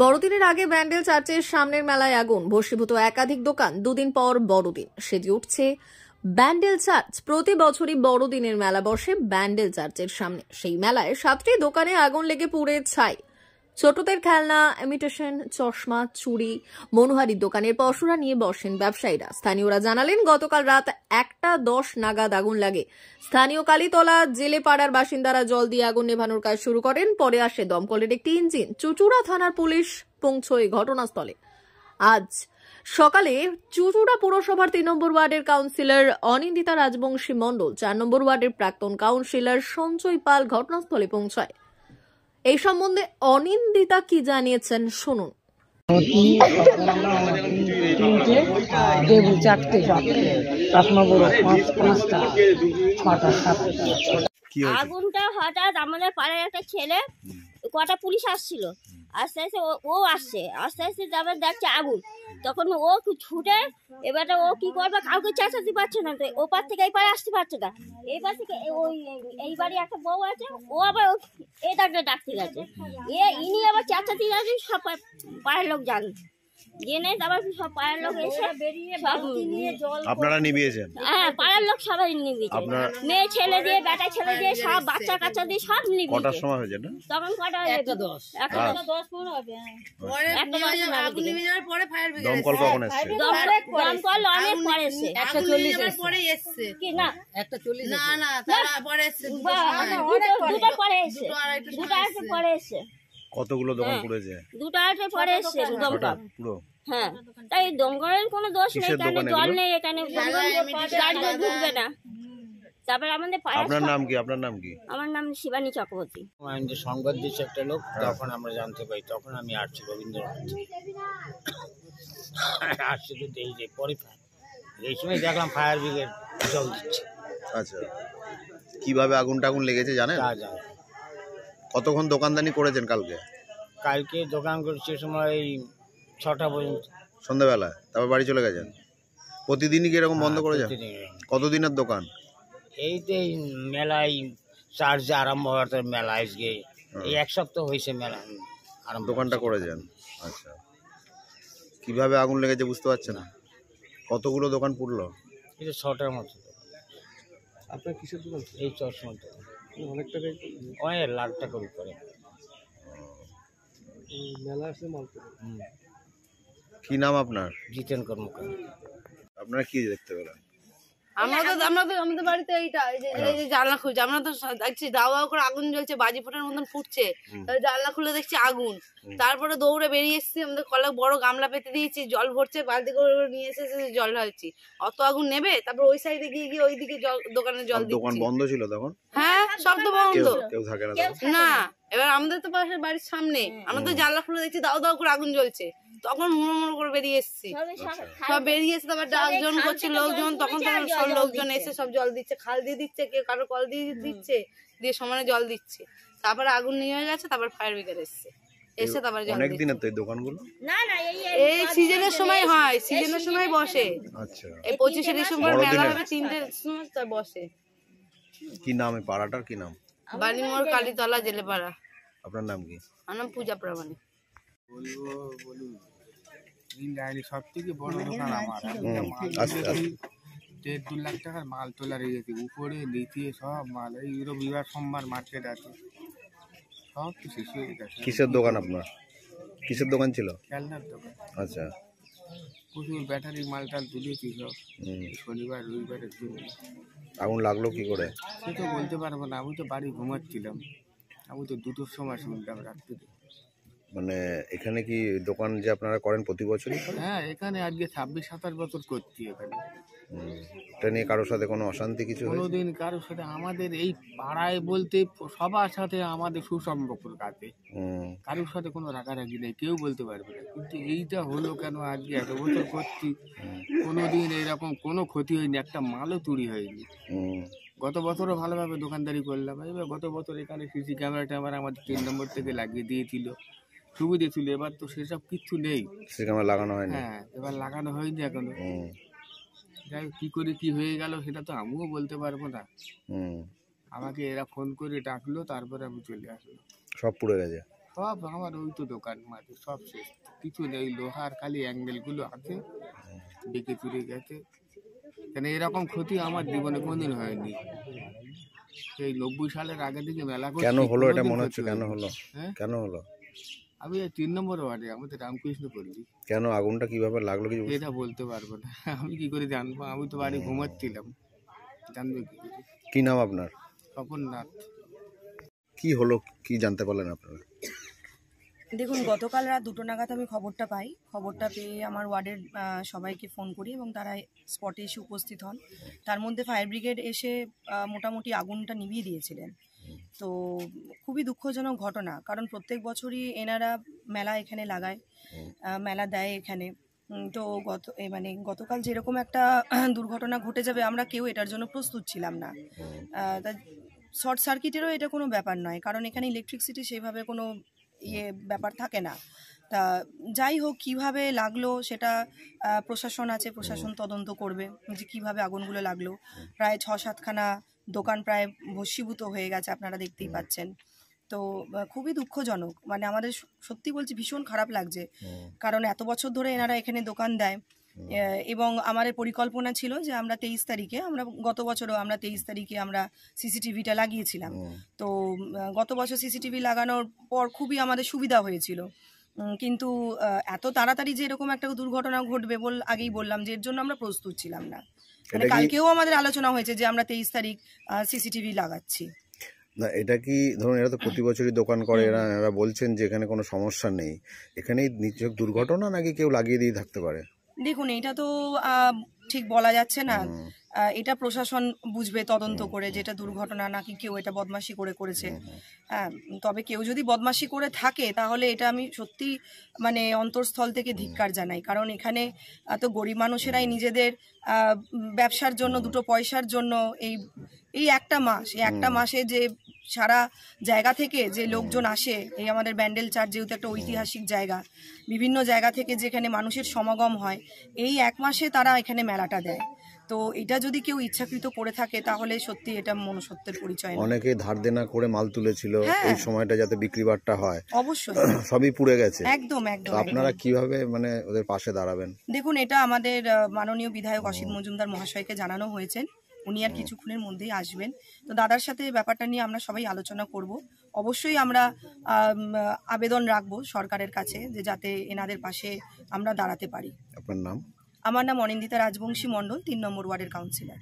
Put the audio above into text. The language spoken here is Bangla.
বড়দিনের আগে ব্যান্ডেল চার্চের সামনের মেলায় আগুন, ভস্মীভূত একাধিক দোকান। দুদিন পর বড়দিন, সেজে উঠছে ব্যান্ডেল চার্চ। প্রতি বছরই বড়দিনের মেলা বসে ব্যান্ডেল চার্চের সামনে। সেই মেলায় 7টি দোকানে আগুন লেগে পুড়ে ছাই। ছোটদের খেলনা, ইমিটেশন, চশমা, চুড়ি, মনোহারীর দোকানের পসরা নিয়ে বসেন ব্যবসায়ীরা। স্থানীয়রা জানালেন, গতকাল রাত 1:10 নাগাদ আগুন লাগে। স্থানীয় কালীতলা জেলেপাড়ার বাসিন্দারা জল দিয়ে আগুন নেভানোর কাজ শুরু করেন। পরে আসে দমকলের একটি ইঞ্জিন। চুঁচুড়া থানার পুলিশ পৌঁছয় ঘটনাস্থলে। আজ সকালে চুঁচুড়া পুরসভার 3 নম্বর ওয়ার্ডের কাউন্সিলর অনিন্দিতা রাজবংশী মণ্ডল, 4 নম্বর ওয়ার্ডের প্রাক্তন কাউন্সিলর সঞ্জয় পাল ঘটনাস্থলে পৌঁছায়। এই সম্বন্ধে অনিন্দিতা কি জানিয়েছেন শুনুন। আগুনটা হঠাৎ আমাদের পাড়ার একটা ছেলে, কটা পুলিশ আসছিল, আস্তে আস্তে ও আসছে, আস্তে আস্তে তারপর দেখছে আগুন, তখন ও ছুটে, এবারে ও কি করবে, কাউকে চেঁচাতে পারছে না, তো ওপার থেকে এই পারে আসতে পারছে না। এইবার থেকে ওই এই বাড়ি একটা বউ আছে, ও আবার এটাকে ডাকতে গেছে, ইনি আবার চেঁচাতে গেছে, সব পাড়ার লোক জানে, জেনে তারপর সব পাড়ার লোক এসে সব আপনারা নিভিয়েছেন? হ্যাঁ, পাড়ার লোক সবাই নিভিয়েছে, মেয়ে ছেলে দিয়ে, বেটা ছেলে দিয়ে, সব বাচ্চা কাচ্চা দিয়ে সব নিভিয়েছে। কটার সময় হয়েছে না? তখন কটা? 1:10 হবে। দমকল কখন এসেছে? দমকল অনেক পরে এসেছে, 1:40 পরে এসেছে কি না 1:40 না তারা পরে এসেছে, দুটো পরে এসেছে, দুটো আড়াইটে পরে এসেছে। কতগুলো দোকান পুড়েছে? দুটো আড়াইটে পরে এসেছে দমকল। পুরো হ্যাঁ, তাই দমকলের কোনো দোষ নেই, কিসের এখানে দোকান জল এগুলো? নেই, এখানে গাড়ি ঢুকবে না। তারপরে আমাদের আপনার নাম কি? আপনার নাম কি? আমার নাম শিবানী চক্রবর্তী। আমি যে সংবাদ দিচ্ছে একটা লোক, তখন আমরা জানতে পাই, তখন আমি আসছি রবীন্দ্রনাথ আসছি, তো এই যে পরে এই সময় দেখলাম ফায়ার ব্রিগেড জল দিচ্ছে। আচ্ছা, কিভাবে আগুনটা লেগেছে জানেন? তা জানি। কতক্ষণ দোকানদানি করেছেন কালকে? কালকে দোকান করছে সময় 6টা পর্যন্ত, সন্ধ্যাবেলায়, তারপর বাড়ি চলে গেছেন? প্রতিদিনই কি এরকম বন্ধ করে যান? কতদিনের দোকান? এই তো এই মেলায় চার্জ আরম্ভ হওয়ার তো মেলা আজকে এই 1 সপ্তাহ হয়েছে মেলা আরম্ভ, দোকানটা করে যান। আচ্ছা, কিভাবে আগুন লেগেছে বুঝতে পারছেন না? কতগুলো দোকান পুড়লো? এই তো 6টার মতো। আপনার কিসের দোকান? এই চশমার দোকান। অনেক টাকায় অনেক লাখ টাকার উপরে মেলা আসলে মাল করে। কি নাম আপনার? জিতেন কর্মকার। আপনারা কি দেখতে পেলেন? আমাদের বাড়িতে এইটা এই যে জানলা খুলছে, আমরা তো দেখছি দাও দাও করে আগুন জ্বলছে, বাজি ফোটার মতন ফুটছে, জানলা খুলে দেখছি আগুন। তারপরে দৌড়ে বেরিয়ে এসেছি, আমাদের কলা বড় গামলা পেতে দিয়েছি, জল ভরছে, বালতি করে নিয়ে এসে জল ঢালছি। অত আগুন নেবে, তারপর ওই সাইডে গিয়ে ওইদিকে দোকানে জল দিচ্ছি। দোকান বন্ধ ছিল তখন? হ্যাঁ, সব তো বন্ধ, কেউ থাকে না না। এবার আমাদের তো পাশের বাড়ির সামনে, আমরা তো জানলা খুলে দেখছি দাও দাও করে আগুন জ্বলছে, তখন মুড়ো করে বেরিয়ে এসেছি। সব বেরিয়ে এসে তারপর ডাকজন করছে লোকজন, তখন সব লোকজন এসে সব জল দিচ্ছে, খাল দিয়ে দিচ্ছে, কেউ কারো কল দিয়ে দিচ্ছে, দিয়ে সমানে জল দিচ্ছে। তারপরে আগুন নিয়ে হয়ে গেছে, তারপর ফায়ার ব্রিগেড এসছে, এসে তারপর জল অনেক দিনের তো এই দোকানগুলো? না না, এই সিজনের সময় হয়, সিজনের সময় বসে। আচ্ছা, এই 25শে ডিসেম্বর মেলা হবে, 3টে সময় তাই বসে। কি নাম এই পাড়াটার? কি নাম? বালিমোড় কালীতলা জেলেপাড়া। আপনার নাম কি? আমার নাম পূজা প্রামাণিক। সব থেকে বড় দোকান আমার, 1.5-2 লাখ টাকার মাল তোলা রেখেছি, উপরে নিচে সব মাল। এই রবিবার সোমবার মার্কেট আছে, সব তো শেষ হয়ে গেছে। কিসের দোকান আপনার? কিসের দোকান ছিল? খেলনার দোকান। আচ্ছা, প্রচুর ব্যাটারি মালটাল তুলেছি সব, শনিবার রবিবারের জন্য। আগুন লাগলো কি করে সে তো বলতে পারবো না, আমি তো বাড়ি ঘুমাচ্ছিলাম, আমি তো 2টোর সময় শুনলাম রাত্রে। মানে এখানে কি দোকান যে আপনারা করেন প্রতি বছরই? হ্যাঁ, এখানে আজকে 26-27 বছর করছি এখানে। এটা নিয়ে কারোর সাথে কোনো অশান্তি কিছু হয়েছে? কোনোদিন কারোর সাথে আমাদের এই পাড়ায় বলতে সবার সাথে আমাদের সুসম্পর্ক আছে, কারোর সাথে কোনো রাগারাগি নেই, কেউ বলতে পারবে না। কিন্তু এইটা হলো কেন, আজকে এত বছর করছি, কোনোদিন এরকম কোনো ক্ষতি হয়নি, একটা মালও চুরি হয়নি। গত বছরও ভালোভাবে দোকানদারি করলাম, এবার গত বছর এখানে সিসি ক্যামেরা আমাদের 3 নম্বর থেকে লাগিয়ে দিয়েছিল, সুবিধে ছিল। এবার তো সেসব কিচ্ছু নেই, সিসি ক্যামেরা লাগানো হয়নি। হ্যাঁ, এবার লাগানো হয়নি এখনো। যাই কি করে কি হয়ে গেল সেটা তো আমিও বলতে পারবো না। আমাকে এরা ফোন করে ডাকলো, তারপরে আমি চলে আসলাম। সব পুড়ে গেছে? সব আমার ওই তো দোকান মাঝে সব শেষ, কিছু নেই, লোহার খালি অ্যাঙ্গেলগুলো আছে, ডেকে চুরে গেছে। কেন এরকম ক্ষতি আমার জীবনে কোনদিন হয়নি। সেই 90 সালের আগে থেকে মেলা করছি, কেন হলো এটা কোনোদিন মনে ক্ষতি হচ্ছে? কেন হয়নি। হলো? হ্যাঁ, কেন হলো? আমি এই 3 নম্বর ওয়ার্ডে, আমাদের রামকৃষ্ণ পল্লী। কেন আগুনটা কিভাবে লাগলো কিছু এটা বলতে পারবো না, আমি কি করে জানবো? আমি তো বাড়ি ঘুমাচ্ছিলাম, জানবে কি করে? কি নাম আপনার? স্বপন নাথ। কি হলো, কি জানতে পারলেন আপনারা? দেখুন, গতকাল রাত 2টো নাগাদ আমি খবরটা পাই। খবরটা পেয়ে আমার ওয়ার্ডের সবাইকে ফোন করি এবং তারা স্পটে এসে উপস্থিত হন। তার মধ্যে ফায়ার ব্রিগেড এসে মোটামুটি আগুনটা নিভিয়ে দিয়েছিলেন। তো খুবই দুঃখজনক ঘটনা, কারণ প্রত্যেক বছরই এনারা মেলা এখানে লাগায়, মেলা দেয় এখানে। তো গতকাল যেরকম একটা দুর্ঘটনা ঘটে যাবে আমরা কেউ এটার জন্য প্রস্তুত ছিলাম না। তা শর্ট সার্কিটেরও এটা কোনো ব্যাপার নয়, কারণ এখানে ইলেকট্রিসিটি সেভাবে কোনো ব্যাপার থাকে না। তা যাই হোক, কিভাবে লাগলো সেটা প্রশাসন আছে, প্রশাসন তদন্ত করবে যে কিভাবে আগুনগুলো লাগলো। প্রায় 6-7খানা দোকান প্রায় ভস্মীভূত হয়ে গেছে, আপনারা দেখতেই পাচ্ছেন। তো খুবই দুঃখজনক, মানে আমাদের সত্যি বলছি ভীষণ খারাপ লাগছে, কারণ এত বছর ধরে এনারা এখানে দোকান দেয়। এবং আমাদের পরিকল্পনা ছিল যে আমরা 23 তারিখে, আমরা গত বছরও আমরা 23 তারিখে আমরা সিসিটিভিটা লাগিয়েছিলাম। তো গত বছর সিসিটিভি লাগানোর পর খুবই আমাদের সুবিধা হয়েছিল, কিন্তু এত তাড়াতাড়ি যে এরকম একটা দুর্ঘটনা ঘটবে আগেই বললাম যে এর জন্য আমরা প্রস্তুত ছিলাম না। মানে কালকেও আমাদের আলোচনা হয়েছে যে আমরা 23 তারিখ সিসিটিভি লাগাচ্ছি। না, এটা কি ধরুন, এরা তো প্রতি বছরই দোকান করে, এরা বলছেন যে এখানে কোনো সমস্যা নেই, এখানেই নিশ্চয় দুর্ঘটনা নাকি কেউ লাগিয়ে দিয়ে থাকতে পারে? দেখুন, এটা তো ঠিক বলা যাচ্ছে না। এটা প্রশাসন বুঝবে তদন্ত করে, যেটা দুর্ঘটনা নাকি কেউ এটা বদমাশি করেছে। হ্যাঁ, তবে কেউ যদি বদমাশি করে থাকে তাহলে এটা আমি সত্যি মানে অন্তরস্থল থেকে ধিক্কার জানাই, কারণ এখানে তো গরিব মানুষেরাই নিজেদের ব্যবসার জন্য, দুটো পয়সার জন্য এই একটা মাসে যে সারা জায়গা থেকে যে লোকজন আসে, এই আমাদের ব্যান্ডেল চার্চ যেহেতু একটা ঐতিহাসিক জায়গা, বিভিন্ন জায়গা থেকে যেখানে মানুষের সমাগম হয়, এই 1 মাসে তারা এখানে মেলাটা দেয়। তো এটা যদি কেউ ইচ্ছাকৃত করে থাকে তাহলে সত্যি এটা মনুষ্যত্বের পরিচয় না। অনেকে ধার দেনা করে মাল তুলেছিল, এই সময়টা যাতে বিক্রি বাট্টা হয়, অবশ্যই সবই পুড়ে গেছে। একদম একদম। আপনারা কিভাবে মানে ওদের পাশে দাঁড়াবেন? দেখুন, এটা আমাদের মাননীয় বিধায়ক অসিত মজুমদার মহাশয়কে জানানো হয়েছে, উনি আর কিছুক্ষণের মধ্যেই আসবেন। তো দাদার সাথে ব্যাপারটা নিয়ে আমরা সবাই আলোচনা করব। অবশ্যই আমরা আবেদন রাখবো সরকারের কাছে যে যাতে এনাদের পাশে আমরা দাঁড়াতে পারি। আপনার নাম? আমার নাম অনিন্দিতা রাজবংশী মণ্ডল, 3 নম্বর ওয়ার্ডের কাউন্সিলর।